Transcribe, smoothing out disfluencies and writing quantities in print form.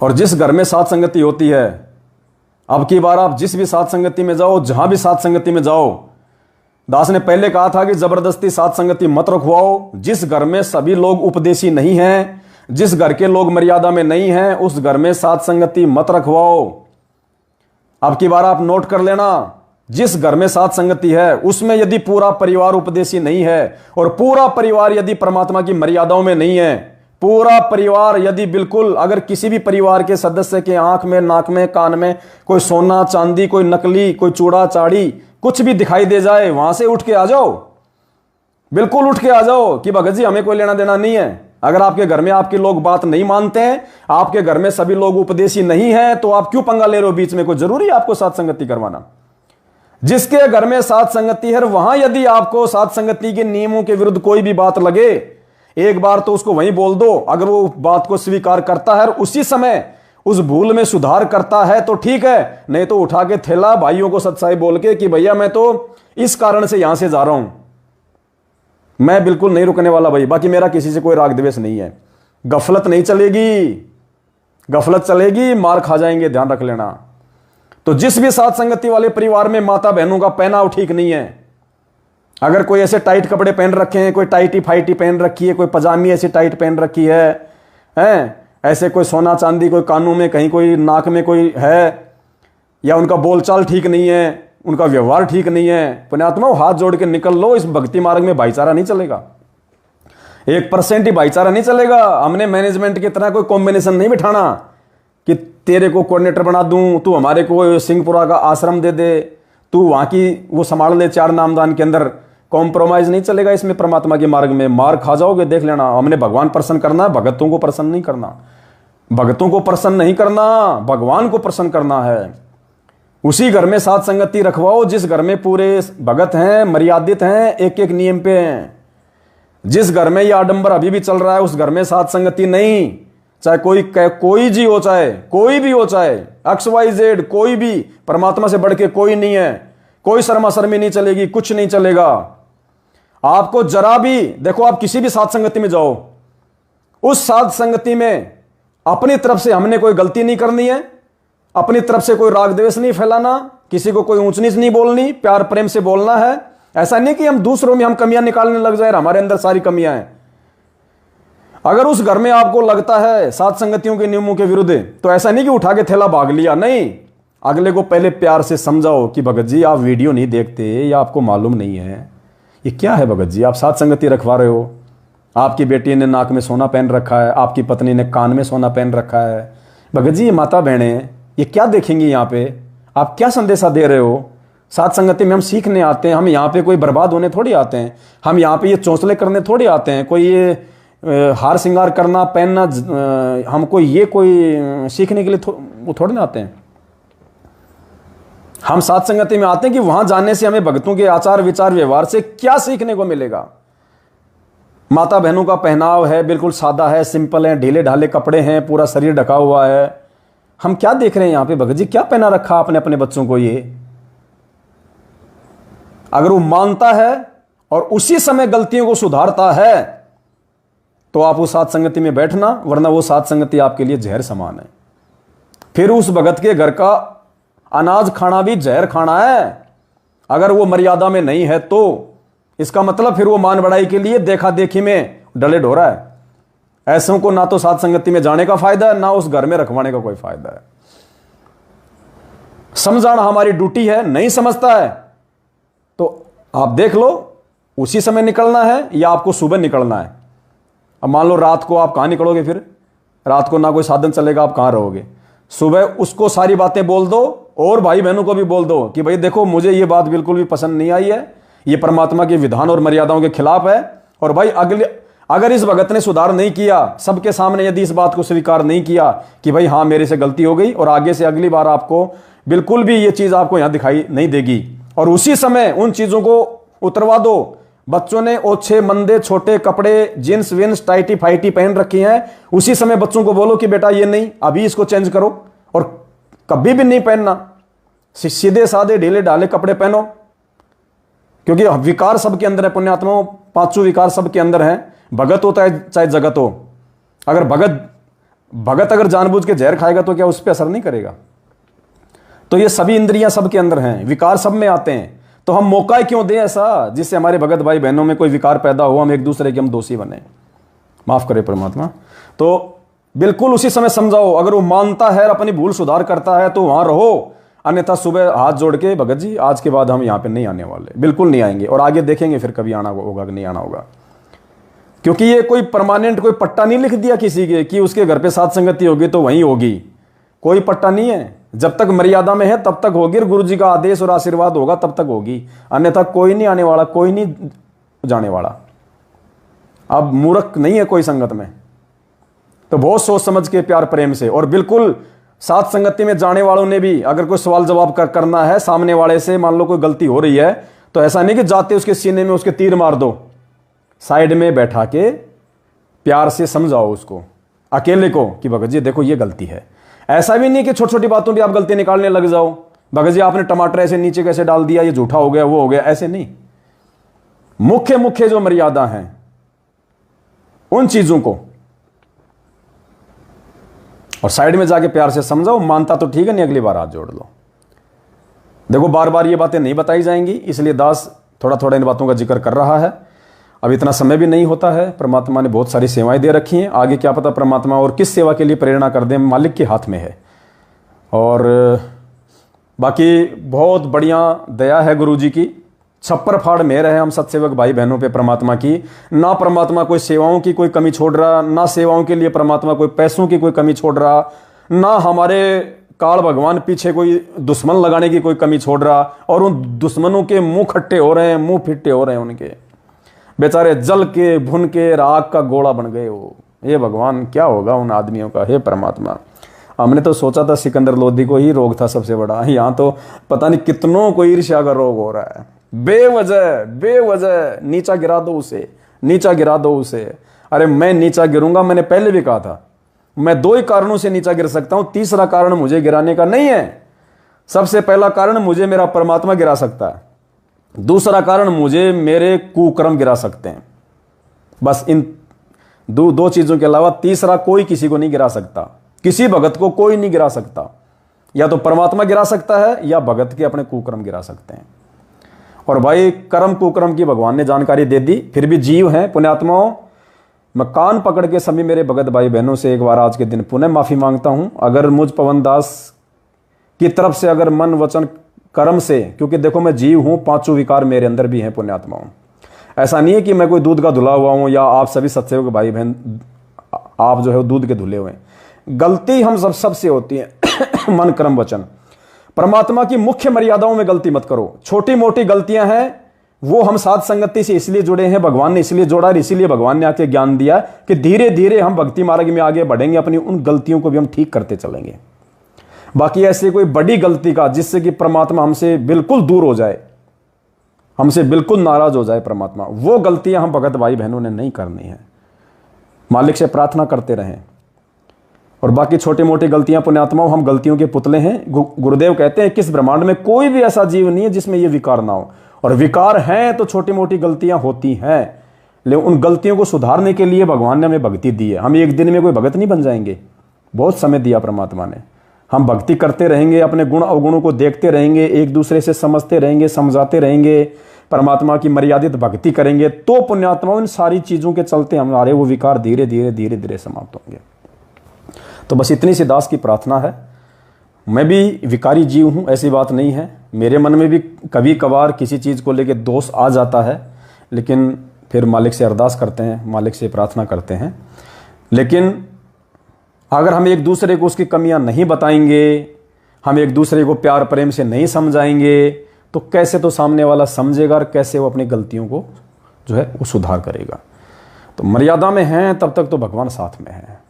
और जिस घर में साथ संगति होती है, अब की बार आप जिस भी साथ संगति में जाओ, जहां भी साथ संगति में जाओ, दास ने पहले कहा था कि जबरदस्ती साथ संगति मत रखवाओ। जिस घर में सभी लोग उपदेशी नहीं हैं, जिस घर के लोग मर्यादा में नहीं हैं, उस घर में साथ संगति मत रखवाओ। अब की बार आप नोट कर लेना, जिस घर में साथ संगति है उसमें यदि पूरा परिवार उपदेशी नहीं है और पूरा परिवार यदि परमात्मा की मर्यादाओं में नहीं है, पूरा परिवार यदि बिल्कुल, अगर किसी भी परिवार के सदस्य के आंख में, नाक में, कान में कोई सोना चांदी, कोई नकली, कोई चूड़ा चाड़ी कुछ भी दिखाई दे जाए, वहां से उठ के आ जाओ, बिल्कुल उठ के आ जाओ कि भगत जी हमें कोई लेना देना नहीं है। अगर आपके घर में आपके लोग बात नहीं मानते हैं, आपके घर में सभी लोग उपदेशी नहीं है, तो आप क्यों पंगा ले रहे हो बीच में? कोई जरूरी है आपको साथ संगति करवाना? जिसके घर में साथ संगति है वहां यदि आपको साथ संगति के नियमों के विरुद्ध कोई भी बात लगे, एक बार तो उसको वहीं बोल दो। अगर वो बात को स्वीकार करता है और उसी समय उस भूल में सुधार करता है तो ठीक है, नहीं तो उठा के थैला भाइयों को सच्चाई बोल के कि भैया मैं तो इस कारण से यहां से जा रहा हूं, मैं बिल्कुल नहीं रुकने वाला भाई, बाकी मेरा किसी से कोई राग द्वेष नहीं है। गफलत नहीं चलेगी, गफलत चलेगी मार खा जाएंगे, ध्यान रख लेना। तो जिस भी साथ संगति वाले परिवार में माता बहनों का पहनाव ठीक नहीं है, अगर कोई ऐसे टाइट कपड़े पहन रखे हैं, कोई टाइटी फाइटी पहन रखी है, कोई पजामी ऐसी टाइट पहन रखी है, ऐसे कोई सोना चांदी, कोई कानों में कहीं, कोई नाक में कोई है, या उनका बोलचाल ठीक नहीं है, उनका व्यवहार ठीक नहीं है, पुण्यात्मा हाथ जोड़ के निकल लो। इस भक्ति मार्ग में भाईचारा नहीं चलेगा, 1% ही भाईचारा नहीं चलेगा। हमने मैनेजमेंट की तरह कोई कॉम्बिनेशन नहीं बिठाना कि तेरे को कोऑर्डिनेटर बना दूं, तू हमारे को सिंहपुरा का आश्रम दे दे, तू वहां की वो संभाल ले, 4 नामदान के अंदर कॉम्प्रोमाइज नहीं चलेगा इसमें। परमात्मा के मार्ग में मार खा जाओगे, देख लेना। हमने भगवान प्रसन्न करना है, भगतों को प्रसन्न नहीं करना, भगतों को प्रसन्न नहीं करना, भगवान को प्रसन्न करना है। उसी घर में साथ संगति रखवाओ जिस घर में पूरे भगत हैं, मर्यादित हैं, एक एक नियम पे हैं। जिस घर में यह आडंबर अभी भी चल रहा है उस घर में साथ संगति नहीं। चाहे कोई जी हो, चाहे कोई भी हो, चाहे XYZ कोई भी, परमात्मा से बढ़ के कोई नहीं है। कोई शर्मा शर्मी नहीं चलेगी, कुछ नहीं चलेगा आपको जरा भी। देखो आप किसी भी साथ संगति में जाओ, उस साथ संगति में अपनी तरफ से हमने कोई गलती नहीं करनी है, अपनी तरफ से कोई राग द्वेष नहीं फैलाना, किसी को कोई ऊंच नीच नहीं बोलनी, प्यार प्रेम से बोलना है। ऐसा नहीं कि हम दूसरों में हम कमियां निकालने लग जाए, हमारे अंदर सारी कमियां हैं। अगर उस घर में आपको लगता है साथ संगतियों के नियमों के विरुद्ध, तो ऐसा नहीं कि उठा के थैला भाग लिया, नहीं। अगले को पहले प्यार से समझाओ कि भगत जी आप वीडियो नहीं देखते या आपको मालूम नहीं है ये क्या है। भगत जी आप साथ संगति रखवा रहे हो, आपकी बेटी ने नाक में सोना पहन रखा है, आपकी पत्नी ने कान में सोना पहन रखा है। भगत जी ये माता बहनें ये क्या देखेंगी, यहाँ पे आप क्या संदेशा दे रहे हो? साथ संगति में हम सीखने आते हैं, हम यहाँ पे कोई बर्बाद होने थोड़ी आते हैं, हम यहाँ पे ये चौंसले करने थोड़ी आते हैं, कोई ये हार श्रृंगार करना पहनना हमको ये कोई सीखने के लिए वो थोड़े ना आते हैं। हम साथ संगति में आते हैं कि वहां जाने से हमें भक्तों के आचार विचार व्यवहार से क्या सीखने को मिलेगा। माता बहनों का पहनाव है बिल्कुल सादा है, सिंपल है, ढीले ढाले कपड़े हैं, पूरा शरीर ढका हुआ है। हम क्या देख रहे हैं यहाँ पे? भगत जी क्या पहना रखा आपने अपने बच्चों को? ये अगर वो मानता है और उसी समय गलतियों को सुधारता है तो आप उस साथ संगति में बैठना, वरना वो साथ संगति आपके लिए जहर समान है। फिर उस भगत के घर का अनाज खाना भी जहर खाना है। अगर वो मर्यादा में नहीं है तो इसका मतलब फिर वो मान बढ़ाई के लिए देखा देखी में डले ढो रहा है। ऐसों को ना तो साथ संगति में जाने का फायदा है, ना उस घर में रखवाने का कोई फायदा है। समझाना हमारी ड्यूटी है, नहीं समझता है तो आप देख लो उसी समय निकलना है या आपको सुबह निकलना है। अब मान लो रात को आप कहां निकलोगे? फिर रात को ना कोई साधन चलेगा, आप कहां रहोगे? सुबह उसको सारी बातें बोल दो और भाई बहनों को भी बोल दो कि भाई देखो मुझे ये बात बिल्कुल भी पसंद नहीं आई है, ये परमात्मा के विधान और मर्यादाओं के खिलाफ है। और भाई अगर इस भगत ने सुधार नहीं किया, सबके सामने यदि इस बात को स्वीकार नहीं किया कि भाई हाँ मेरे से गलती हो गई और आगे से अगली बार आपको बिल्कुल भी ये चीज आपको यहां दिखाई नहीं देगी, और उसी समय उन चीजों को उतरवा दो। बच्चों ने ओछे मंदे छोटे कपड़े जींस विंस टाइटी फाइटी पहन रखी हैं, उसी समय बच्चों को बोलो कि बेटा ये नहीं, अभी इसको चेंज करो और कभी भी नहीं पहनना, सीधे साधे ढीले ढाले कपड़े पहनो। क्योंकि विकार सबके अंदर है पुण्यात्माओं, 5 विकार सबके अंदर हैं। भगत होता है चाहे जगत हो। अगर भगत भगत अगर जानबूझ के जहर खाएगा तो क्या उस पर असर नहीं करेगा? तो ये सभी इंद्रियां सबके अंदर हैं, विकार सब में आते हैं, तो हम मौका ही क्यों दें ऐसा जिससे हमारे भगत भाई बहनों में कोई विकार पैदा हो, हम एक दूसरे के हम दोषी बने। माफ करे परमात्मा। तो बिल्कुल उसी समय समझाओ, अगर वो मानता है अपनी भूल सुधार करता है तो वहां रहो, अन्यथा सुबह हाथ जोड़ के भगत जी आज के बाद हम यहां पे नहीं आने वाले, बिल्कुल नहीं आएंगे, और आगे देखेंगे फिर कभी आना होगा कि नहीं आना होगा। क्योंकि ये कोई परमानेंट कोई पट्टा नहीं लिख दिया किसी के कि उसके घर पे सात संगति होगी तो वहीं होगी, कोई पट्टा नहीं है। जब तक मर्यादा में है तब तक होगी, गुरु जी का आदेश और आशीर्वाद होगा तब तक होगी, अन्यथा कोई नहीं आने वाला, कोई नहीं जाने वाला। अब मूर्ख नहीं है कोई संगत में, तो बहुत सोच समझ के प्यार प्रेम से, और बिल्कुल सात संगति में जाने वालों ने भी अगर कोई सवाल जवाब करना है सामने वाले से, मान लो कोई गलती हो रही है तो ऐसा नहीं कि जाते उसके सीने में उसके तीर मार दो, साइड में बैठा के प्यार से समझाओ उसको, अकेले को, कि भगत जी देखो ये गलती है। ऐसा भी नहीं कि छोटी छोटी बातों पे आप गलती निकालने लग जाओ, भगत जी आपने टमाटर ऐसे नीचे कैसे डाल दिया, ये झूठा हो गया, वो हो गया, ऐसे नहीं। मुख्य मुख्य जो मर्यादा है उन चीजों को, और साइड में जाके प्यार से समझाओ, मानता तो ठीक है, नहीं अगली बार हाथ जोड़ लो। देखो बार बार ये बातें नहीं बताई जाएंगी, इसलिए दास थोड़ा थोड़ा इन बातों का जिक्र कर रहा है। अब इतना समय भी नहीं होता है, परमात्मा ने बहुत सारी सेवाएं दे रखी हैं, आगे क्या पता परमात्मा और किस सेवा के लिए प्रेरणा कर दें, मालिक के हाथ में है। और बाकी बहुत बढ़िया दया है गुरु जी की, छप्पर फाड़ मेहर है हम सत्सेवक भाई बहनों पे परमात्मा की। ना परमात्मा कोई सेवाओं की कोई कमी छोड़ रहा, ना सेवाओं के लिए परमात्मा कोई पैसों की कोई कमी छोड़ रहा, ना हमारे काल भगवान पीछे कोई दुश्मन लगाने की कोई कमी छोड़ रहा, और उन दुश्मनों के मुंह खट्टे हो रहे हैं, मुंह फिट्टे हो रहे हैं, उनके बेचारे जल के भुन के राग का गोला बन गए वो। ये भगवान क्या होगा उन आदमियों का, हे परमात्मा। हमने तो सोचा था सिकंदर लोधी को ही रोग था सबसे बड़ा, यहाँ तो पता नहीं कितनों को ईर्ष्या का रोग हो रहा है, बेवजह बेवजह नीचा गिरा दो उसे, नीचा गिरा दो उसे। अरे मैं नीचा गिरूंगा, मैंने पहले भी कहा था, मैं दो ही कारणों से नीचा गिर सकता हूं, तीसरा कारण मुझे गिराने का नहीं है। सबसे पहला कारण मुझे मेरा परमात्मा गिरा सकता है, दूसरा कारण मुझे मेरे कुकर्म गिरा सकते हैं। बस इन दो चीजों के अलावा तीसरा कोई किसी को नहीं गिरा सकता, किसी भगत को कोई नहीं गिरा सकता। या तो परमात्मा गिरा सकता है या भगत के अपने कुकर्म गिरा सकते हैं। और भाई कर्म कुकर्म की भगवान ने जानकारी दे दी, फिर भी जीव हैं पुण्यात्माओं। मैं कान पकड़ के सभी मेरे भगत भाई बहनों से एक बार आज के दिन पुनः माफी मांगता हूं, अगर मुझ पवन दास की तरफ से अगर मन वचन कर्म से, क्योंकि देखो मैं जीव हूं, पांचों विकार मेरे अंदर भी हैं पुण्यात्माओं। ऐसा नहीं है कि मैं कोई दूध का धुला हुआ हूं, या आप सभी सत्सेवक भाई बहन आप जो है दूध के धुले हुए हैं। गलती हम सबसे होती है मन कर्म वचन। परमात्मा की मुख्य मर्यादाओं में गलती मत करो, छोटी मोटी गलतियां हैं वो हम साथ संगति से इसलिए जुड़े हैं, भगवान ने इसलिए जोड़ा, और इसीलिए भगवान ने आके ज्ञान दिया कि धीरे धीरे हम भक्ति मार्ग में आगे बढ़ेंगे, अपनी उन गलतियों को भी हम ठीक करते चलेंगे। बाकी ऐसे कोई बड़ी गलती का जिससे कि परमात्मा हमसे बिल्कुल दूर हो जाए, हमसे बिल्कुल नाराज हो जाए परमात्मा, वो गलतियां हम भगत भाई बहनों ने नहीं करनी है। मालिक से प्रार्थना करते रहें। और बाकी छोटी मोटी गलतियां पुण्यात्माओं, हम गलतियों के पुतले हैं। गुरुदेव कहते हैं किस ब्रह्मांड में कोई भी ऐसा जीव नहीं है जिसमें ये विकार ना हो, और विकार हैं तो छोटी मोटी गलतियां होती हैं, लेकिन उन गलतियों को सुधारने के लिए भगवान ने हमें भक्ति दी है। हम एक दिन में कोई भगत नहीं बन जाएंगे, बहुत समय दिया परमात्मा ने। हम भक्ति करते रहेंगे, अपने गुण अवगुणों को देखते रहेंगे, एक दूसरे से समझते रहेंगे, समझाते रहेंगे, परमात्मा की मर्यादित भक्ति करेंगे, तो पुण्यात्मा इन सारी चीजों के चलते हमारे वो विकार धीरे धीरे धीरे धीरे समाप्त होंगे। तो बस इतनी सी दास की प्रार्थना है। मैं भी विकारी जीव हूं, ऐसी बात नहीं है, मेरे मन में भी कभी कभार किसी चीज को लेकर दोष आ जाता है, लेकिन फिर मालिक से अरदास करते हैं, मालिक से प्रार्थना करते हैं। लेकिन अगर हम एक दूसरे को उसकी कमियां नहीं बताएंगे, हम एक दूसरे को प्यार प्रेम से नहीं समझाएंगे, तो कैसे तो सामने वाला समझेगा और कैसे वो अपनी गलतियों को जो है वो सुधार करेगा। तो मर्यादा में हैं तब तक तो भगवान साथ में है।